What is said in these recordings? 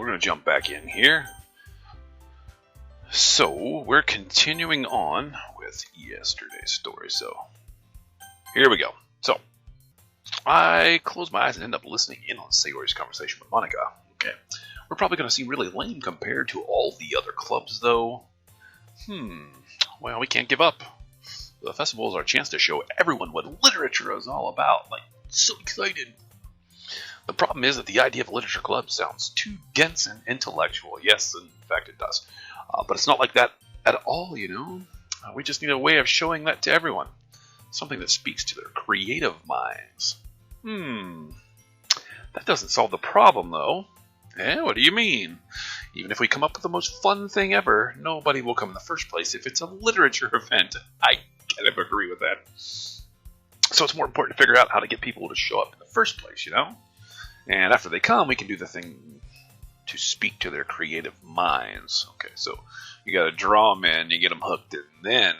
we're going to jump back in here. So, we're continuing on with yesterday's story. So, here we go. So, I close my eyes and end up listening in on Sayori's conversation with Monica. Okay. We're probably going to seem really lame compared to all the other clubs, though. Well, we can't give up. The festival is our chance to show everyone what literature is all about. Like, so excited. The problem is that the idea of a literature club sounds too dense and intellectual. Yes, in fact it does. But it's not like that at all, you know. We just need a way of showing that to everyone. Something that speaks to their creative minds. That doesn't solve the problem, though. What do you mean? Even if we come up with the most fun thing ever, nobody will come in the first place if it's a literature event. I kind of agree with that. So it's more important to figure out how to get people to show up in the first place, you know? And after they come, we can do the thing to speak to their creative minds. Okay, so you got to draw them in, you get them hooked, and then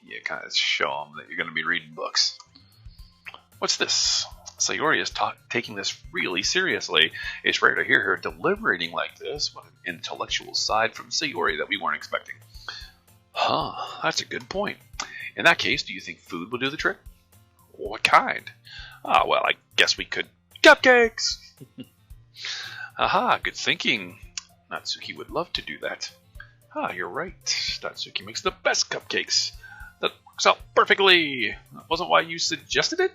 you kind of show them that you're going to be reading books. What's this? Sayori is taking this really seriously. It's rare to hear her deliberating like this. What an intellectual side from Sayori that we weren't expecting. That's a good point. In that case, do you think food will do the trick? What kind? Well, I guess we could... Cupcakes! Aha, good thinking. Natsuki would love to do that. You're right. Natsuki makes the best cupcakes. That works out perfectly. That wasn't why you suggested it?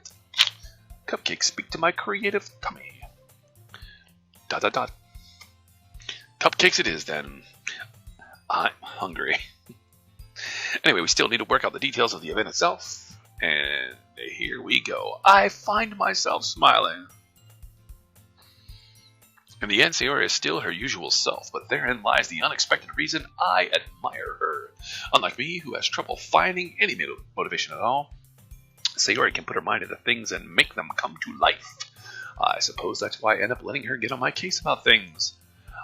Cupcakes speak to my creative tummy. ... Cupcakes it is, then. I'm hungry. Anyway, we still need to work out the details of the event itself. And here we go. I find myself smiling. In the end, Sayori is still her usual self, but therein lies the unexpected reason I admire her. Unlike me, who has trouble finding any motivation at all, Sayori can put her mind into things and make them come to life. I suppose that's why I end up letting her get on my case about things.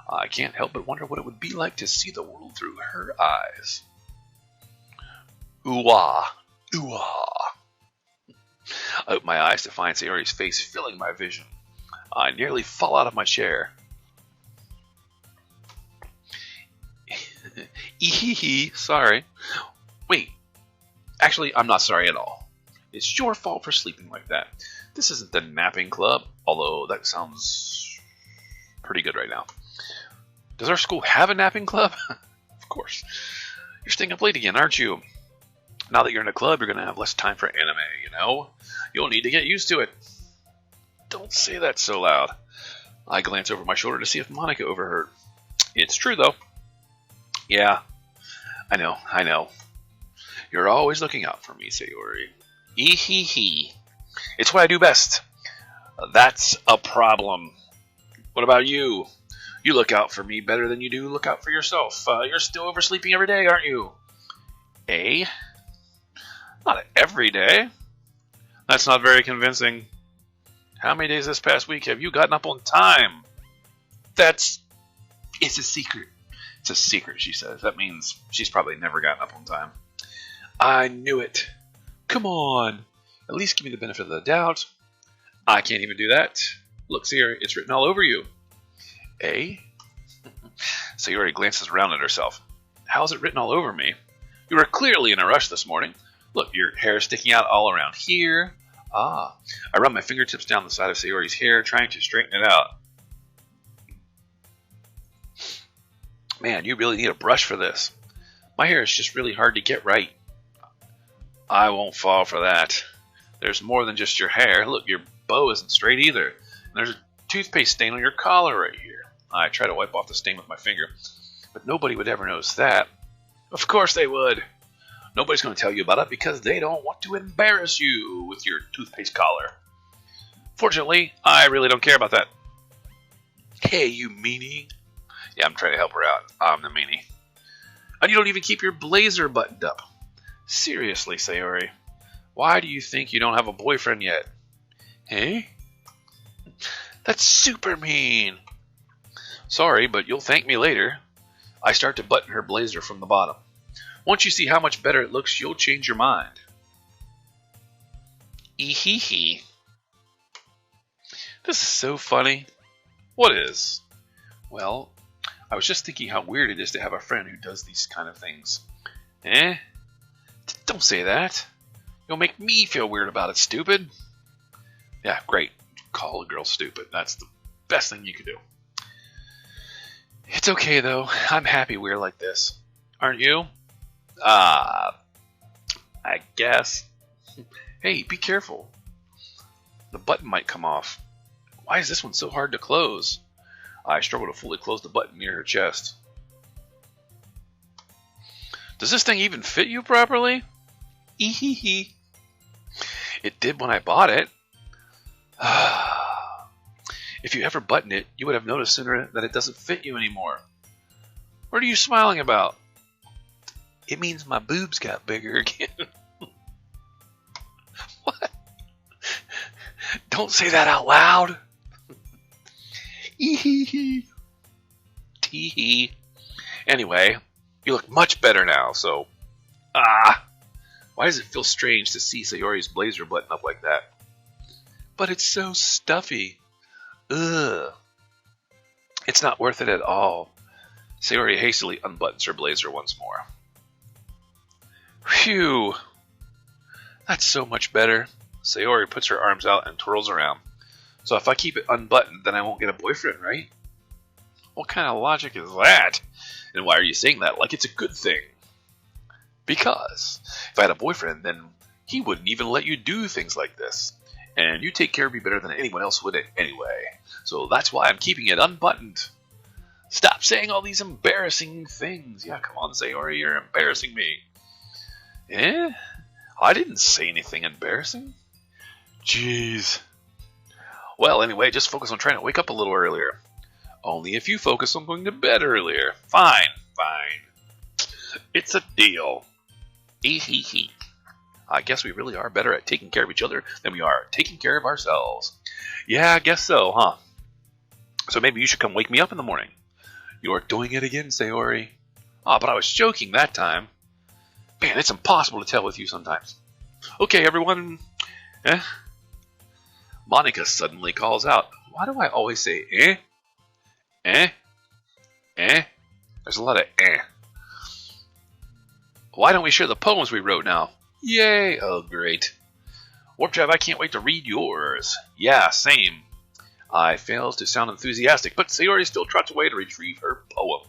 I can't help but wonder what it would be like to see the world through her eyes. Ooh-ah. Ooh-ah. I open my eyes to find Sayori's face filling my vision. I nearly fall out of my chair. Ehehe, sorry. Wait, actually, I'm not sorry at all. It's your fault for sleeping like that. This isn't the napping club, although that sounds pretty good right now. Does our school have a napping club? Of course. You're staying up late again, aren't you? Now that you're in a club, you're going to have less time for anime, you know? You'll need to get used to it. Don't say that so loud. I glance over my shoulder to see if Monica overheard. It's true, though. Yeah, I know. You're always looking out for me, Sayori. Ehehe. It's what I do best. That's a problem. What about you? You look out for me better than you do look out for yourself. You're still oversleeping every day, aren't you? Not every day. That's not very convincing. How many days this past week have you gotten up on time? It's a secret. It's a secret, she says. That means she's probably never gotten up on time. I knew it. Come on. At least give me the benefit of the doubt. I can't even do that. Look, Sayori, it's written all over you. Sayori glances around at herself. How's it written all over me? You were clearly in a rush this morning. Look, your hair is sticking out all around here. I run my fingertips down the side of Sayori's hair, trying to straighten it out. Man, you really need a brush for this. My hair is just really hard to get right. I won't fall for that. There's more than just your hair. Look, your bow isn't straight either. And there's a toothpaste stain on your collar right here. I try to wipe off the stain with my finger, but nobody would ever notice that. Of course they would. Nobody's going to tell you about it because they don't want to embarrass you with your toothpaste collar. Fortunately, I really don't care about that. Hey, you meanie. Yeah, I'm trying to help her out. I'm the meanie. And you don't even keep your blazer buttoned up. Seriously, Sayori. Why do you think you don't have a boyfriend yet? Hey? That's super mean. Sorry, but you'll thank me later. I start to button her blazer from the bottom. Once you see how much better it looks, you'll change your mind. Ehehe. This is so funny. What is? Well, I was just thinking how weird it is to have a friend who does these kind of things. Eh? Don't say that. You'll make me feel weird about it, stupid. Yeah, great. Call a girl stupid. That's the best thing you could do. It's okay, though. I'm happy we're like this. Aren't you? I guess. Hey, be careful. The button might come off. Why is this one so hard to close? I struggle to fully close the button near her chest. Does this thing even fit you properly? Ehehe. It did when I bought it. If you ever button it, you would have noticed sooner that it doesn't fit you anymore. What are you smiling about? It means my boobs got bigger again. What? Don't say that out loud. Ehehe. Teehee. Anyway, you look much better now, so... Why does it feel strange to see Sayori's blazer button up like that? But it's so stuffy. Ugh. It's not worth it at all. Sayori hastily unbuttons her blazer once more. Phew. That's so much better. Sayori puts her arms out and twirls around. So if I keep it unbuttoned, then I won't get a boyfriend, right? What kind of logic is that? And why are you saying that like it's a good thing? Because if I had a boyfriend, then he wouldn't even let you do things like this. And you take care of me better than anyone else would anyway. So that's why I'm keeping it unbuttoned. Stop saying all these embarrassing things. Yeah, come on, Sayori, you're embarrassing me. Eh? I didn't say anything embarrassing. Jeez. Well, anyway, just focus on trying to wake up a little earlier. Only if you focus on going to bed earlier. Fine. It's a deal. Ehehe. I guess we really are better at taking care of each other than we are taking care of ourselves. Yeah, I guess so, huh? So maybe you should come wake me up in the morning. You're doing it again, Sayori. But I was joking that time. Man, it's impossible to tell with you sometimes. Okay, everyone. Monica suddenly calls out. Why do I always say eh? Eh? Eh? There's a lot of eh. Why don't we share the poems we wrote now? Yay! Oh, great. Warp Drive, I can't wait to read yours. Yeah, same. I fails to sound enthusiastic, but Sayori still trots away to retrieve her poem.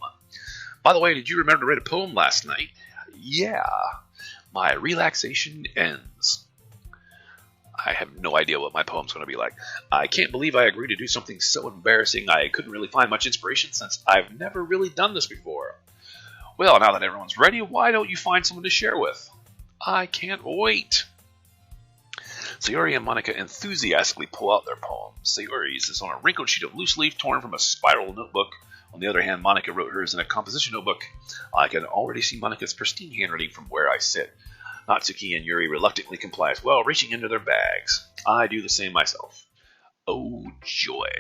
By the way, did you remember to write a poem last night? Yeah. My relaxation ends. I have no idea what my poem's going to be like. I can't believe I agreed to do something so embarrassing. I couldn't really find much inspiration since I've never really done this before. Well, now that everyone's ready, why don't you find someone to share with? I can't wait. Sayori and Monica enthusiastically pull out their poems. Sayori's is on a wrinkled sheet of loose leaf torn from a spiral notebook. On the other hand, Monica wrote hers in a composition notebook. I can already see Monica's pristine handwriting from where I sit. Natsuki and Yuri reluctantly comply as well, reaching into their bags. I do the same myself. Oh, joy.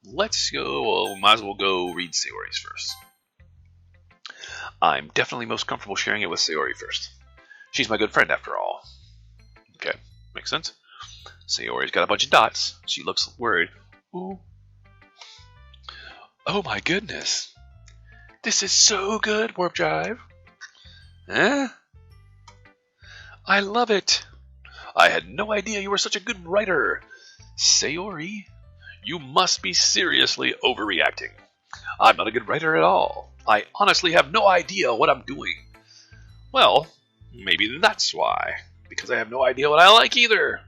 Let's go. Well, might as well go read Sayori's first. I'm definitely most comfortable sharing it with Sayori first. She's my good friend, after all. Okay, makes sense. Sayori's got a bunch of dots. She looks worried. Ooh. Oh my goodness. This is so good, Warp Drive. I love it. I had no idea you were such a good writer. Sayori, you must be seriously overreacting. I'm not a good writer at all. I honestly have no idea what I'm doing. Well, maybe that's why. Because I have no idea what I like either.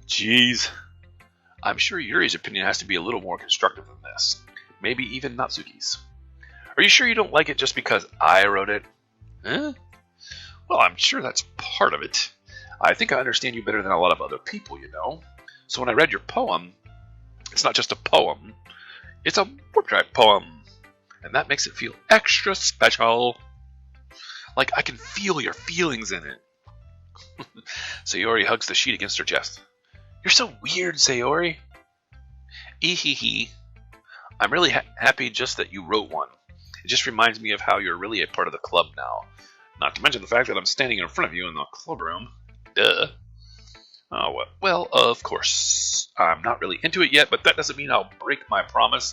Jeez. I'm sure Yuri's opinion has to be a little more constructive than this. Maybe even Natsuki's. Are you sure you don't like it just because I wrote it? Well, I'm sure that's part of it. I think I understand you better than a lot of other people, you know. So when I read your poem, it's not just a poem. It's a Warp Drive poem. And that makes it feel extra special. Like I can feel your feelings in it. Sayori hugs the sheet against her chest. You're so weird, Sayori. Ehehe. I'm really happy just that you wrote one. It just reminds me of how you're really a part of the club now. Not to mention the fact that I'm standing in front of you in the club room. Duh. Oh, well, of course. I'm not really into it yet, but that doesn't mean I'll break my promise.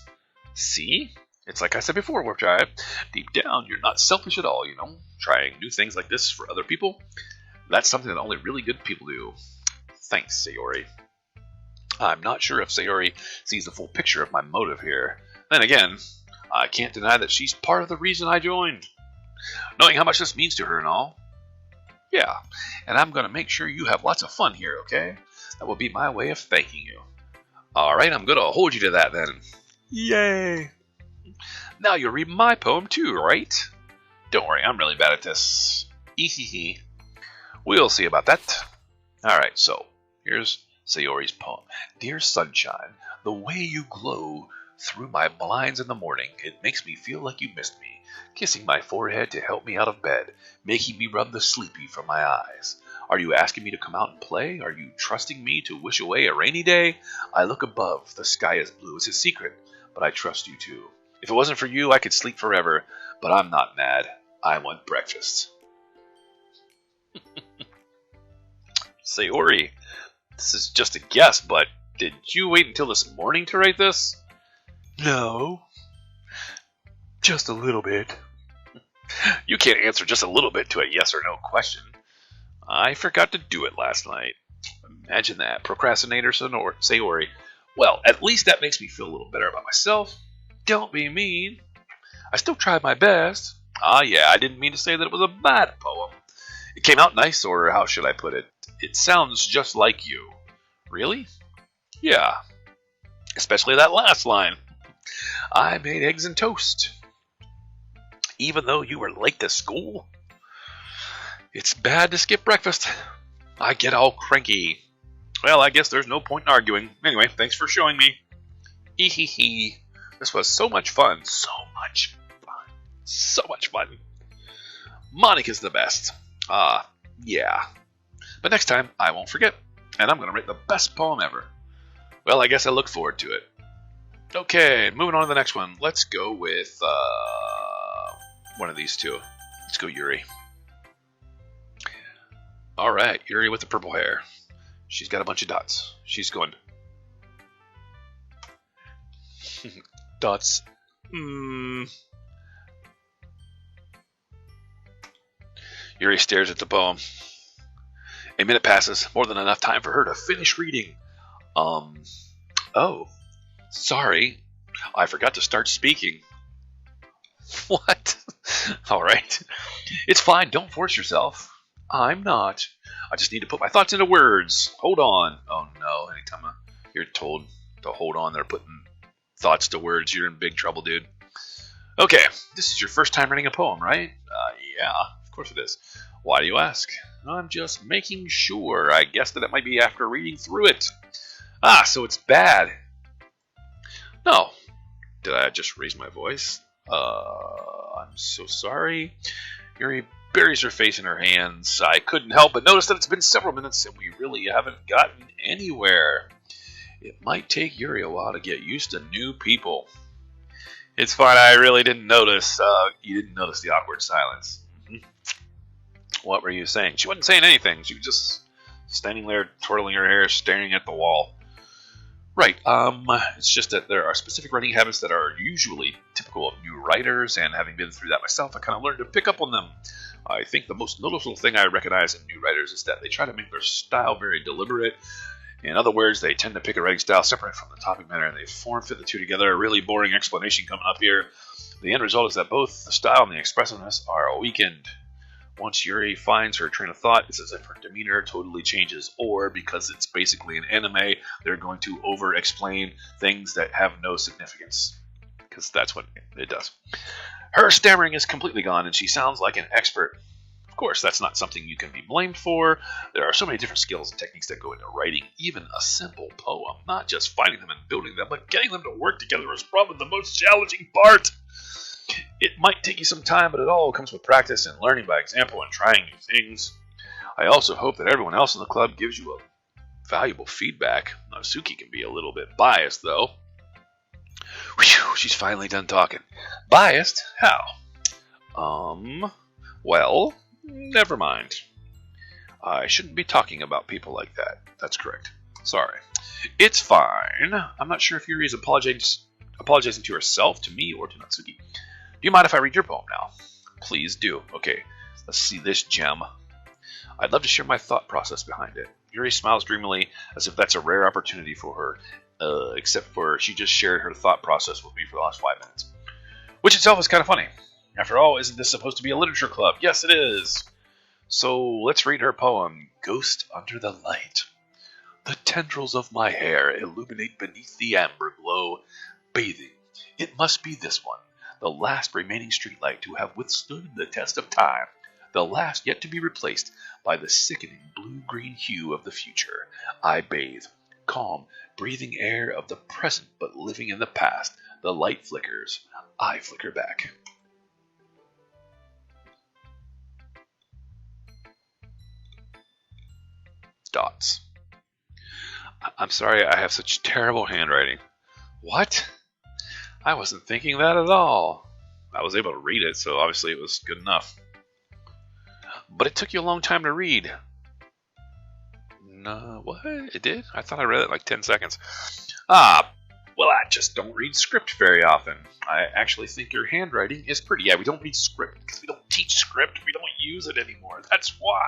See? It's like I said before, Warp Drive. Deep down, you're not selfish at all, you know? Trying new things like this for other people. That's something that only really good people do. Thanks, Sayori. I'm not sure if Sayori sees the full picture of my motive here. Then again, I can't deny that she's part of the reason I joined. Knowing how much this means to her and all. Yeah, and I'm going to make sure you have lots of fun here, okay? That will be my way of thanking you. Alright, I'm going to hold you to that then. Yay! Now you'll read my poem too, right? Don't worry, I'm really bad at this. Ehehe. We'll see about that. Alright, so, here's Sayori's poem. Dear sunshine, the way you glow through my blinds in the morning, it makes me feel like you missed me. Kissing my forehead to help me out of bed, making me rub the sleepy from my eyes. Are you asking me to come out and play? Are you trusting me to wish away a rainy day? I look above, the sky is blue, it's a secret, but I trust you too. If it wasn't for you, I could sleep forever, but I'm not mad. I want breakfast. Sayori, this is just a guess, but did you wait until this morning to write this? No. Just a little bit. You can't answer just a little bit to a yes or no question. I forgot to do it last night. Imagine that. Procrastinator Sayori. Well, at least that makes me feel a little better about myself. Don't be mean. I still tried my best. Ah, yeah, I didn't mean to say that it was a bad poem. It came out nice, or how should I put it? It sounds just like you. Really? Yeah. Especially that last line. I made eggs and toast. Even though you were late to school? It's bad to skip breakfast. I get all cranky. Well, I guess there's no point in arguing. Anyway, thanks for showing me. Ehehe. This was so much fun. So much fun. So much fun. Monica's the best. Yeah. But next time, I won't forget. And I'm going to write the best poem ever. Well, I guess I look forward to it. Okay, moving on to the next one. Let's go with one of these two. Let's go Yuri. Alright, Yuri with the purple hair. She's got a bunch of dots. She's going... dots. Yuri stares at the poem. A minute passes, more than enough time for her to finish reading. Oh, sorry. I forgot to start speaking. What? Alright. It's fine, don't force yourself. I'm not. I just need to put my thoughts into words. Hold on. Oh no, anytime you're told to hold on, they're putting thoughts to words, you're in big trouble, dude. Okay, this is your first time writing a poem, right? Yeah, of course it is. Why do you ask? I'm just making sure. I guessed that it might be after reading through it. Ah, so it's bad. No. Did I just raise my voice? I'm so sorry. Yuri buries her face in her hands. I couldn't help but notice that it's been several minutes and we really haven't gotten anywhere. It might take Yuri a while to get used to new people. It's fine, I really didn't notice. You didn't notice the awkward silence. What were you saying? She wasn't saying anything. She was just standing there, twirling her hair, staring at the wall. Right, it's just that there are specific writing habits that are usually typical of new writers, and having been through that myself, I kind of learned to pick up on them. I think the most noticeable thing I recognize in new writers is that they try to make their style very deliberate. In other words, they tend to pick a writing style separate from the topic matter, and they form-fit the two together. A really boring explanation coming up here. The end result is that both the style and the expressiveness are weakened. Once Yuri finds her train of thought, it's as if her demeanor totally changes, or because it's basically an anime, they're going to over-explain things that have no significance. Because that's what it does. Her stammering is completely gone, and she sounds like an expert. Of course, that's not something you can be blamed for. There are so many different skills and techniques that go into writing even a simple poem. Not just finding them and building them, but getting them to work together is probably the most challenging part. It might take you some time, but it all comes with practice and learning by example and trying new things. I also hope that everyone else in the club gives you a valuable feedback. Suki can be a little bit biased, though. Whew, she's finally done talking. Biased? How? Well, never mind. I shouldn't be talking about people like that. That's correct. Sorry. It's fine. I'm not sure if Yuri is apologizing to herself, to me, or to Natsuki. Do you mind if I read your poem now? Please do. Okay, let's see this gem. I'd love to share my thought process behind it. Yuri smiles dreamily, as if that's a rare opportunity for her, except for she just shared her thought process with me for the last 5 minutes. Which itself is kind of funny. After all, isn't this supposed to be a literature club? Yes, it is. So let's read her poem, Ghost Under the Light. The tendrils of my hair illuminate beneath the amber glow, bathing. It must be this one, the last remaining streetlight to have withstood the test of time, the last yet to be replaced by the sickening blue-green hue of the future. I bathe, calm, breathing air of the present but living in the past. The light flickers. I flicker back. Dots. I'm sorry I have such terrible handwriting. What? I wasn't thinking that at all. I was able to read it, so obviously it was good enough. But it took you a long time to read. No, what? It did? I thought I read it in like 10 seconds. Well, I just don't read script very often. I actually think your handwriting is pretty. Yeah, we don't read script because we don't teach script. We don't use it anymore. That's why.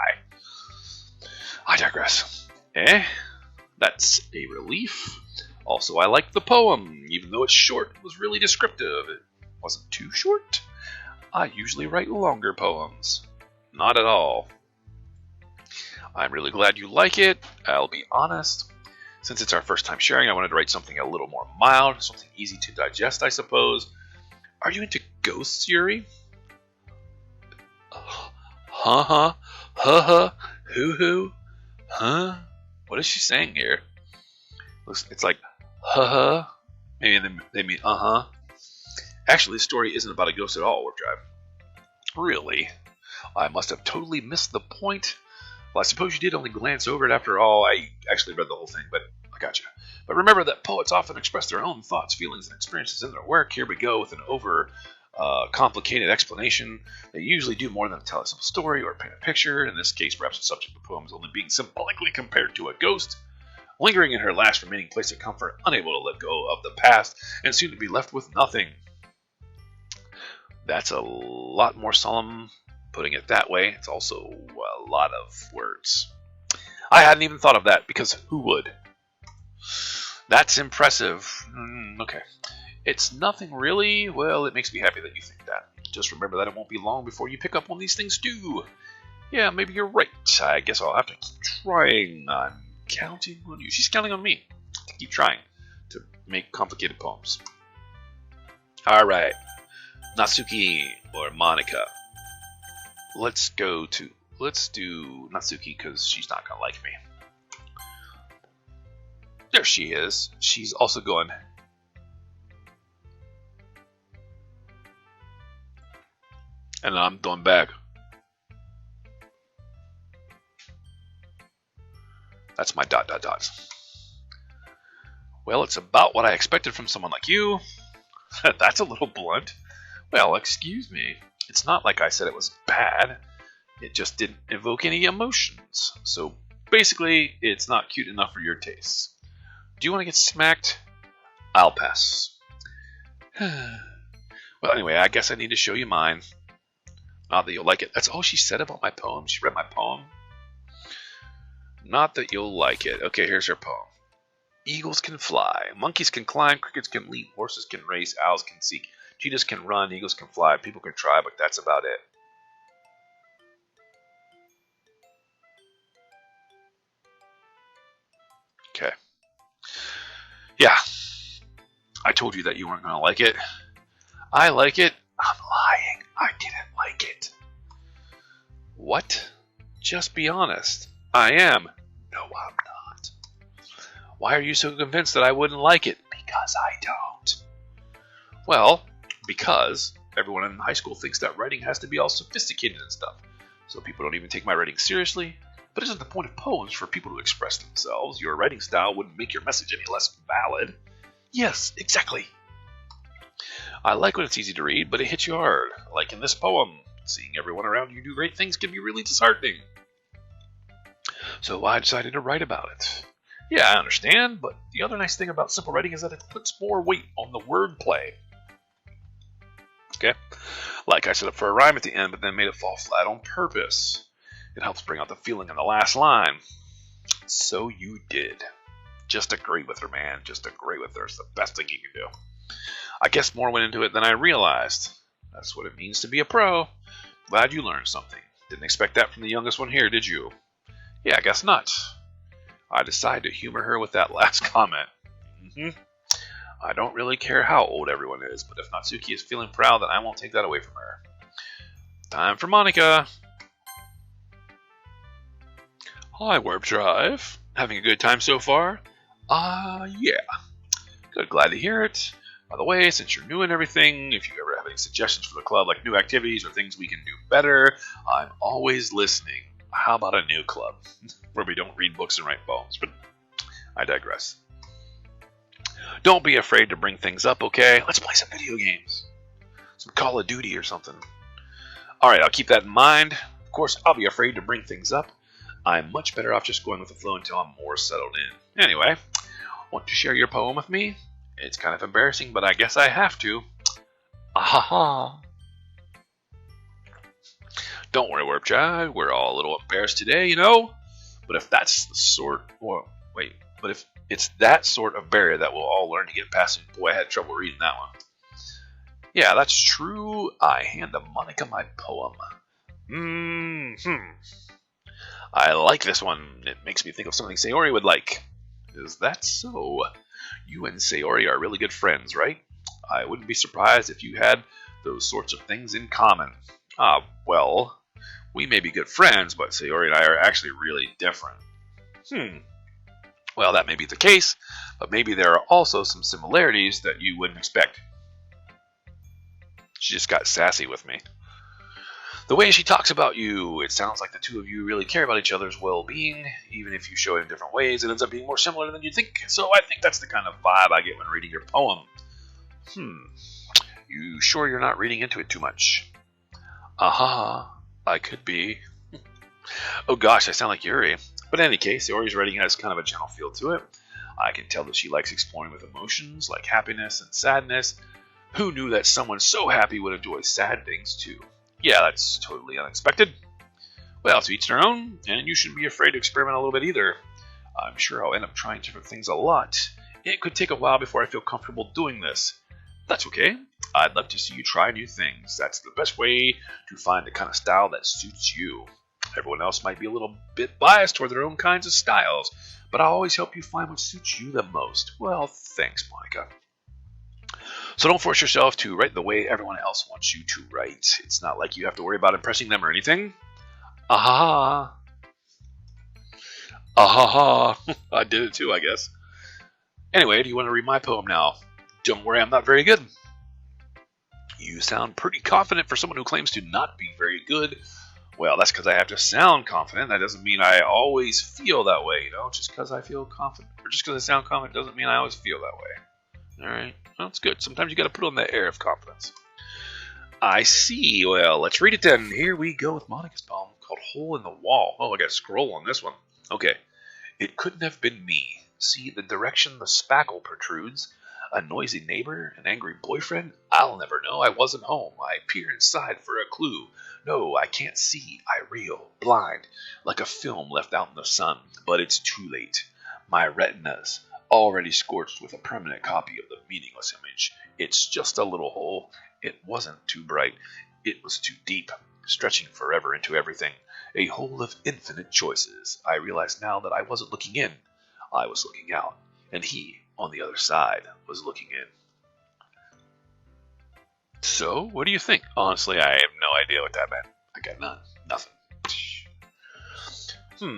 I digress. That's a relief. Also, I like the poem. Even though it's short, it was really descriptive. It wasn't too short. I usually write longer poems. Not at all. I'm really glad you like it. I'll be honest. Since it's our first time sharing, I wanted to write something a little more mild, something easy to digest, I suppose. Are you into ghosts, Yuri? Huh? Hoo? Huh? What is she saying here? It's like, Maybe they mean, Actually, the story isn't about a ghost at all, Warp Drive. Really? I must have totally missed the point. Well, I suppose you did only glance over it after all. I actually read the whole thing, but I gotcha. But remember that poets often express their own thoughts, feelings, and experiences in their work. Here we go with an complicated explanation. They usually do more than tell a simple story or paint a picture. In this case, perhaps the subject of the poem is only being symbolically compared to a ghost, lingering in her last remaining place of comfort, unable to let go of the past, and soon to be left with nothing. That's a lot more solemn. Putting it that way, it's also a lot of words. I hadn't even thought of that, because who would? That's impressive. Okay. It's nothing really. Well, it makes me happy that you think that. Just remember that it won't be long before you pick up on these things too. Yeah, maybe you're right. I guess I'll have to keep trying. I'm counting on you. She's counting on me to keep trying to make complicated poems. Alright. Natsuki or Monica. Let's do Natsuki because she's not going to like me. There she is. She's also going. And I'm going back. That's my ... Well, it's about what I expected from someone like you. That's a little blunt. Well, excuse me. It's not like I said it was bad. It just didn't evoke any emotions. So basically, it's not cute enough for your tastes. Do you want to get smacked? I'll pass. Well, anyway, I guess I need to show you mine. Not that you'll like it. That's all she said about my poem. She read my poem. Not that you'll like it. Okay, here's her poem. Eagles can fly. Monkeys can climb. Crickets can leap. Horses can race. Owls can seek. Cheetahs can run. Eagles can fly. People can try, but that's about it. Okay. Yeah. I told you that you weren't going to like it. I like it. I'm lying. I didn't like it. What? Just be honest. I am. No, I'm not. Why are you so convinced that I wouldn't like it? Because I don't. Well, because everyone in high school thinks that writing has to be all sophisticated and stuff. So people don't even take my writing seriously. But isn't the point of poems for people to express themselves? Your writing style wouldn't make your message any less valid. Yes, exactly. I like when it's easy to read, but it hits you hard. Like in this poem, seeing everyone around you do great things can be really disheartening. so I decided to write about it. Yeah, I understand, but the other nice thing about simple writing is that it puts more weight on the wordplay. Okay? Like I set up for a rhyme at the end, but then made it fall flat on purpose. It helps bring out the feeling in the last line. So you did. Just agree with her, man. Just agree with her. It's the best thing you can do. I guess more went into it than I realized. That's what it means to be a pro. Glad you learned something. Didn't expect that from the youngest one here, did you? Yeah, I guess not. I decided to humor her with that last comment. I don't really care how old everyone is, but if Natsuki is feeling proud, then I won't take that away from her. Time for Monica. Hi, Warp Drive. Having a good time so far? Yeah. Good, glad to hear it. By the way, since you're new and everything, if you ever have any suggestions for the club, like new activities or things we can do better, I'm always listening. How about a new club where we don't read books and write poems? But I digress. Don't be afraid to bring things up, okay? Let's play some video games. Some Call of Duty or something. Alright, I'll keep that in mind. Of course, I'll be afraid to bring things up. I'm much better off just going with the flow until I'm more settled in. Anyway, want to share your poem with me? It's kind of embarrassing, but I guess I have to. Ahaha. Don't worry, Warp Jive. We're all a little embarrassed today, you know? But if that's the sort... But if it's that sort of barrier that we'll all learn to get past, and boy, I had trouble reading that one. Yeah, that's true. I hand Monica my poem. I like this one. It makes me think of something Sayori would like. Is that so? You and Sayori are really good friends, right? I wouldn't be surprised if you had those sorts of things in common. Well, we may be good friends, but Sayori and I are actually really different. Well, that may be the case, but maybe there are also some similarities that you wouldn't expect. She just got sassy with me. The way she talks about you, it sounds like the two of you really care about each other's well-being. Even if you show it in different ways, it ends up being more similar than you'd think. So I think that's the kind of vibe I get when reading your poem. You sure you're not reading into it too much? I could be. Oh gosh, I sound like Yuri. But in any case, Sayori's writing has kind of a gentle feel to it. I can tell that she likes exploring with emotions like happiness and sadness. Who knew that someone so happy would enjoy sad things too? Yeah, that's totally unexpected. Well, to each their own, and you shouldn't be afraid to experiment a little bit either. I'm sure I'll end up trying different things a lot. It could take a while before I feel comfortable doing this. That's okay. I'd love to see you try new things. That's the best way to find the kind of style that suits you. Everyone else might be a little bit biased toward their own kinds of styles, but I'll always help you find what suits you the most. Well, thanks, Monica. So don't force yourself to write the way everyone else wants you to write. It's not like you have to worry about impressing them or anything. I did it too, I guess. Anyway, do you want to read my poem now? Don't worry, I'm not very good. You sound pretty confident for someone who claims to not be very good. Well, that's because I have to sound confident. That doesn't mean I always feel that way, you know? Just because I feel confident, or just because I sound confident doesn't mean I always feel that way. Alright, well, that's good. Sometimes you got to put on that air of confidence. I see. Well, let's read it then. Here we go with Monica's poem called Hole in the Wall. Oh, I got to scroll on this one. Okay. It couldn't have been me. See the direction the spackle protrudes. A noisy neighbor, an angry boyfriend? I'll never know. I wasn't home. I peer inside for a clue. No, I can't see. I reel, blind, like a film left out in the sun. But it's too late. My retina's already scorched with a permanent copy of the meaningless image. It's just a little hole. It wasn't too bright. It was too deep, stretching forever into everything. A hole of infinite choices. I realize now that I wasn't looking in. I was looking out. And he, on the other side, was looking in. So, what do you think? Honestly, I have no idea what that meant. I got none. Nothing.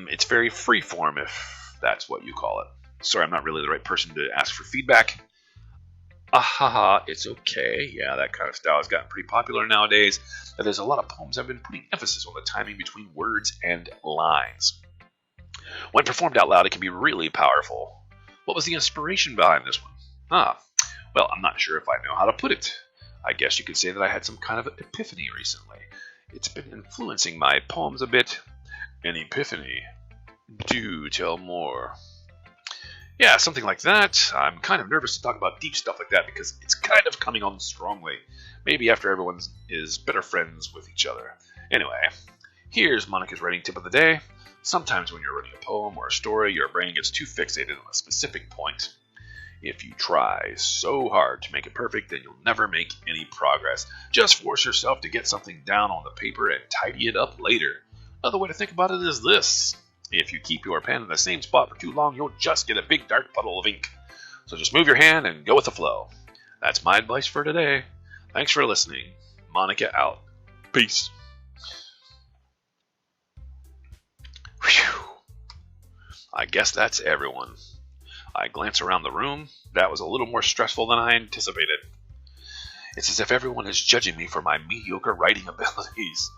It's very freeform, if that's what you call it. Sorry, I'm not really the right person to ask for feedback. It's okay. Yeah, that kind of style has gotten pretty popular nowadays. There's a lot of poems that have been putting emphasis on the timing between words and lines. When performed out loud, it can be really powerful. What was the inspiration behind this one? Well, I'm not sure if I know how to put it. I guess you could say that I had some kind of epiphany recently. It's been influencing my poems a bit. An epiphany. Do tell more. Yeah, something like that. I'm kind of nervous to talk about deep stuff like that because it's kind of coming on strongly. Maybe after everyone is better friends with each other. Anyway, here's Monica's writing tip of the day. Sometimes when you're writing a poem or a story, your brain gets too fixated on a specific point. If you try so hard to make it perfect, then you'll never make any progress. Just force yourself to get something down on the paper and tidy it up later. Another way to think about it is this. If you keep your pen in the same spot for too long, you'll just get a big dark puddle of ink. So just move your hand and go with the flow. That's my advice for today. Thanks for listening. Monica out. Peace. Whew. I guess that's everyone. I glance around the room. That was a little more stressful than I anticipated. It's as if everyone is judging me for my mediocre writing abilities.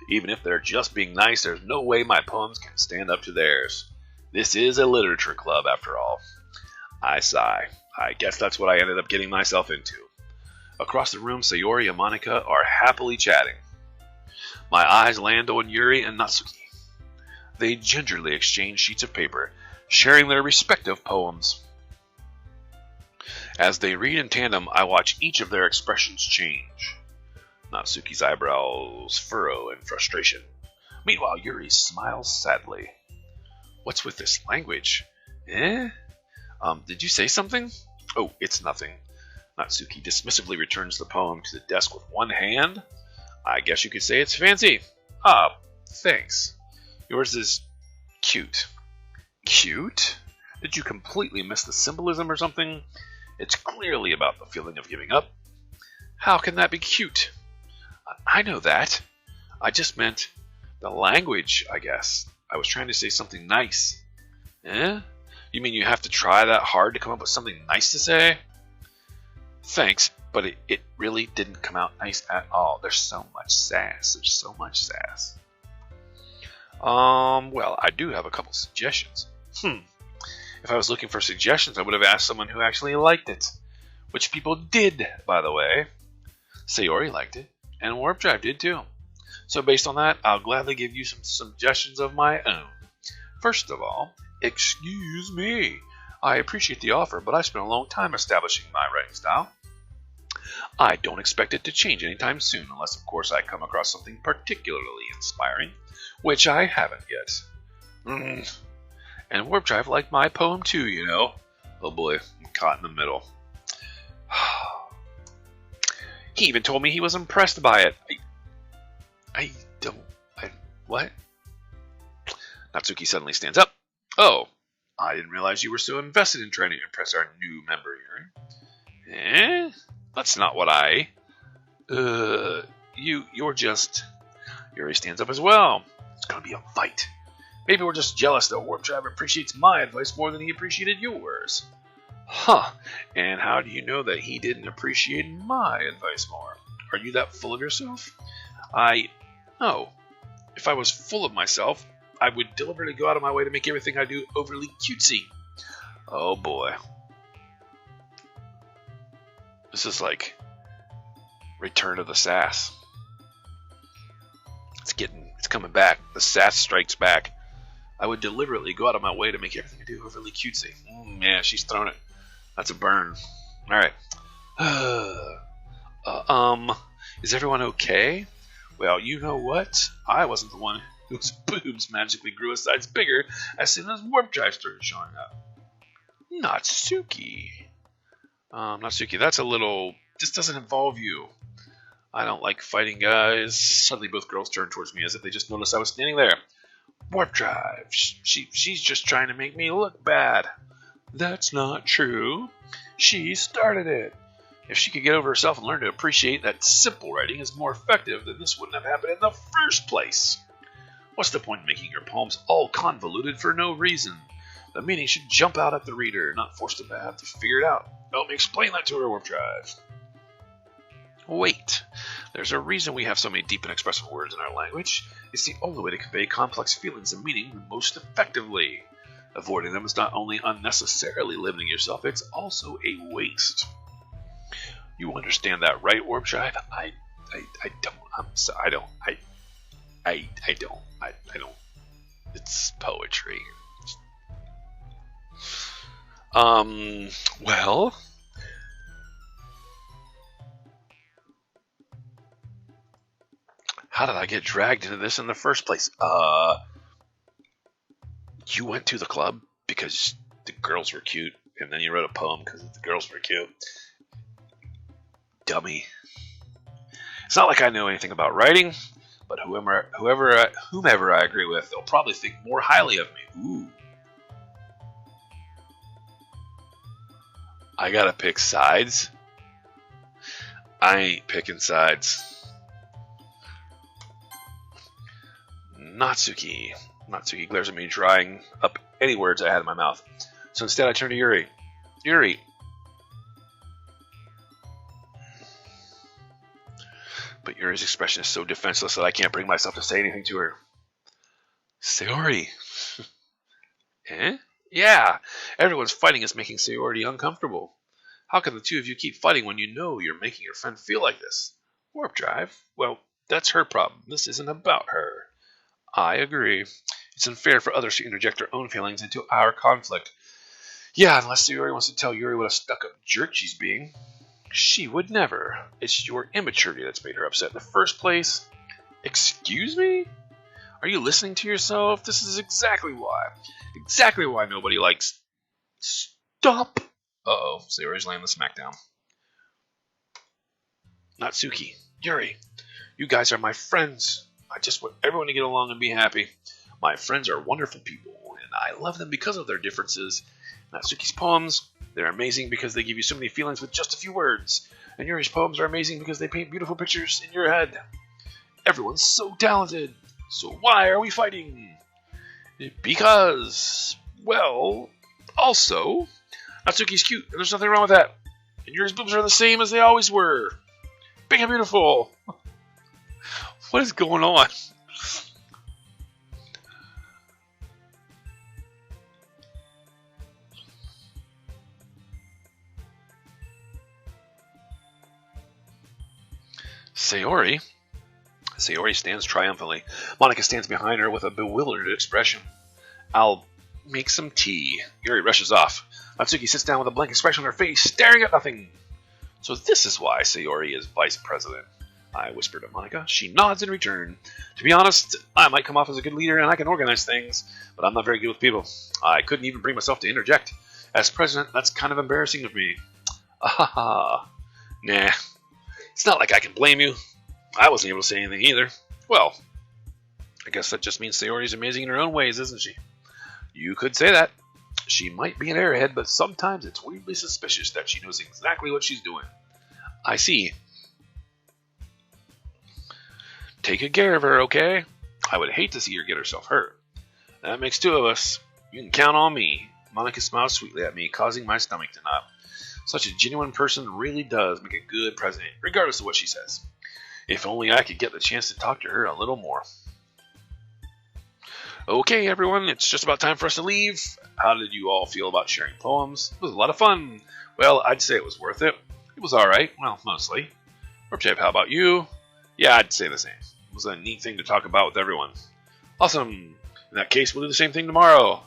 Even if they're just being nice, there's no way my poems can stand up to theirs. This is a literature club, after all. I sigh. I guess that's what I ended up getting myself into. Across the room, Sayori and Monica are happily chatting. My eyes land on Yuri and Natsuki. They gingerly exchange sheets of paper, sharing their respective poems. As they read in tandem, I watch each of their expressions change. Natsuki's eyebrows furrow in frustration. Meanwhile, Yuri smiles sadly. What's with this language? Eh? Did you say something? Oh, it's nothing. Natsuki dismissively returns the poem to the desk with one hand. I guess you could say it's fancy. Ah, thanks. Yours is cute. Cute? Did you completely miss the symbolism or something? It's clearly about the feeling of giving up. How can that be cute? I know that. I just meant the language, I guess. I was trying to say something nice. Eh? You mean you have to try that hard to come up with something nice to say? Thanks, but it really didn't come out nice at all. There's so much sass. There's so much sass. Well, I do have a couple suggestions. If I was looking for suggestions, I would have asked someone who actually liked it. Which people did, by the way. Sayori liked it, and Warp Drive did too. So based on that, I'll gladly give you some suggestions of my own. First of all, excuse me. I appreciate the offer, but I spent a long time establishing my writing style. I don't expect it to change anytime soon, unless of course I come across something particularly inspiring, which I haven't yet. And Warp Drive liked my poem too, you know. Oh boy, I'm caught in the middle. He even told me he was impressed by it. What? Natsuki suddenly stands up. Oh, I didn't realize you were so invested in trying to impress our new member here. That's not what you're just... Yuri stands up as well. It's gonna be a fight. Maybe we're just jealous that Warp Drive appreciates my advice more than he appreciated yours. Huh, and how do you know that he didn't appreciate my advice more? Are you that full of yourself? No. If I was full of myself, I would deliberately go out of my way to make everything I do overly cutesy. Oh boy. This is like Return of the Sass. It's coming back. The sass strikes back. I would deliberately go out of my way to make everything I do overly cutesy. Yeah, she's thrown it. That's a burn. Alright. Is everyone okay? Well, you know what? I wasn't the one whose boobs magically grew a size bigger as soon as Warp Drive started showing up. Natsuki. Natsuki, that's a little... This doesn't involve you. I don't like fighting guys. Suddenly both girls turned towards me as if they just noticed I was standing there. Warp Drive. She's just trying to make me look bad. That's not true. She started it. If she could get over herself and learn to appreciate that simple writing is more effective, then this wouldn't have happened in the first place. What's the point in making your poems all convoluted for no reason? The meaning should jump out at the reader, not force them to have to figure it out. Help me explain that to her, Warp Drive. Wait. There's a reason we have so many deep and expressive words in our language. It's the only way to convey complex feelings and meaning most effectively. Avoiding them is not only unnecessarily limiting yourself, it's also a waste. You understand that, right, Warp Drive? I don't. I'm sorry. I don't. It's poetry. Well, how did I get dragged into this in the first place? You went to the club because the girls were cute, and then you wrote a poem because the girls were cute. Dummy. It's not like I know anything about writing, but whomever I agree with, they'll probably think more highly of me. Ooh. I gotta pick sides? I ain't picking sides. Natsuki. Natsuki glares at me, drying up any words I had in my mouth. So instead I turn to Yuri. Yuri. But Yuri's expression is so defenseless that I can't bring myself to say anything to her. Sayori. Eh? Yeah, everyone's fighting is making Sayori uncomfortable. How can the two of you keep fighting when you know you're making your friend feel like this? Warp drive? Well, that's her problem. This isn't about her. I agree. It's unfair for others to interject their own feelings into our conflict. Yeah, unless Sayori wants to tell Yuri what a stuck-up jerk she's being. She would never. It's your immaturity that's made her upset in the first place. Excuse me? Are you listening to yourself? This is exactly why. Exactly why nobody likes... Stop! Uh-oh, Sayori's laying the smackdown. Natsuki, Yuri, you guys are my friends. I just want everyone to get along and be happy. My friends are wonderful people, and I love them because of their differences. Natsuki's poems, they're amazing because they give you so many feelings with just a few words. And Yuri's poems are amazing because they paint beautiful pictures in your head. Everyone's so talented. So why are we fighting? Because, well, also, Natsuki's cute, and there's nothing wrong with that. And Yuri's boobs are the same as they always were. Big and beautiful. What is going on? Sayori? Sayori stands triumphantly. Monika stands behind her with a bewildered expression. I'll make some tea. Yuri rushes off. Natsuki sits down with a blank expression on her face, staring at nothing. So this is why Sayori is vice president, I whisper to Monika. She nods in return. To be honest, I might come off as a good leader and I can organize things, but I'm not very good with people. I couldn't even bring myself to interject. As president, that's kind of embarrassing of me. Ah, nah. It's not like I can blame you. I wasn't able to say anything either. Well, I guess that just means Sayori's amazing in her own ways, isn't she? You could say that. She might be an airhead, but sometimes it's weirdly suspicious that she knows exactly what she's doing. I see. Take good care of her, okay? I would hate to see her get herself hurt. That makes two of us. You can count on me. Monika smiles sweetly at me, causing my stomach to knot. Such a genuine person really does make a good president, regardless of what she says. If only I could get the chance to talk to her a little more. Okay, everyone, it's just about time for us to leave. How did you all feel about sharing poems? It was a lot of fun. Well, I'd say it was worth it. It was alright. Well, mostly. Warpjab, how about you? Yeah, I'd say the same. It was a neat thing to talk about with everyone. Awesome. In that case, we'll do the same thing tomorrow.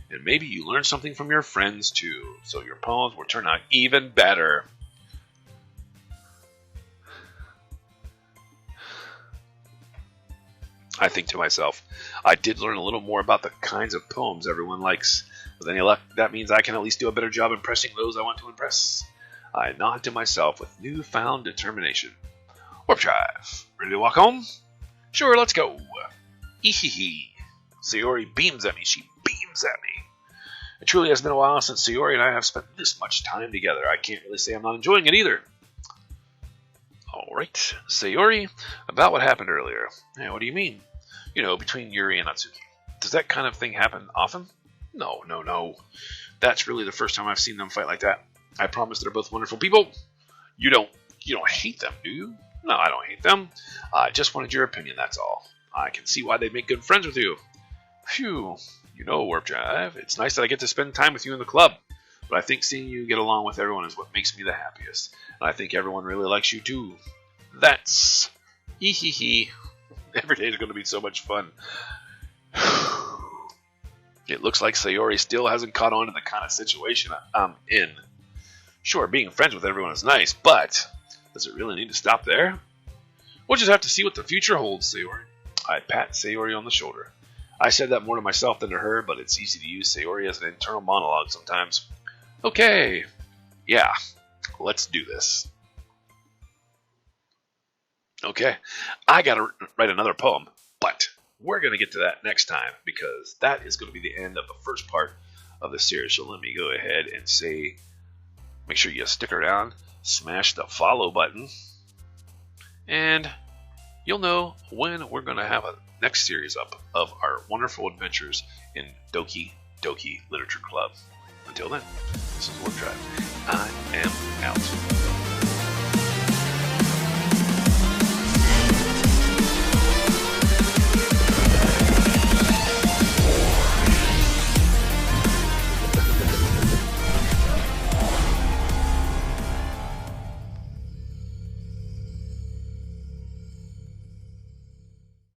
And maybe you learn something from your friends, too, so your poems will turn out even better. I think to myself, I did learn a little more about the kinds of poems everyone likes. With any luck, that means I can at least do a better job impressing those I want to impress. I nod to myself with newfound determination. Warp Drive. Ready to walk home? Sure, let's go. Ehehe. Sayori beams at me. She beams at me. It truly has been a while since Sayori and I have spent this much time together. I can't really say I'm not enjoying it either. Alright, Sayori, about what happened earlier. Yeah, what do you mean? You know, between Yuri and Natsuki. Does that kind of thing happen often? No. That's really the first time I've seen them fight like that. I promise they're both wonderful people. You don't hate them, do you? No, I don't hate them. I just wanted your opinion, that's all. I can see why they'd make good friends with you. Phew. You know, Warp Drive, it's nice that I get to spend time with you in the club. But I think seeing you get along with everyone is what makes me the happiest. And I think everyone really likes you too. That's... Every day is going to be so much fun. It looks like Sayori still hasn't caught on to the kind of situation I'm in. Sure, being friends with everyone is nice, but does it really need to stop there? We'll just have to see what the future holds, Sayori. I pat Sayori on the shoulder. I said that more to myself than to her, but it's easy to use Sayori as an internal monologue sometimes. Okay, yeah, let's do this. Okay, I gotta write another poem, but we're gonna get to that next time because that is gonna be the end of the first part of the series. So let me go ahead and say, make sure you stick around, smash the follow button, and you'll know when we're gonna have a next series up of our wonderful adventures in Doki Doki Literature Club. Until then, this is Warp Drive. I am out.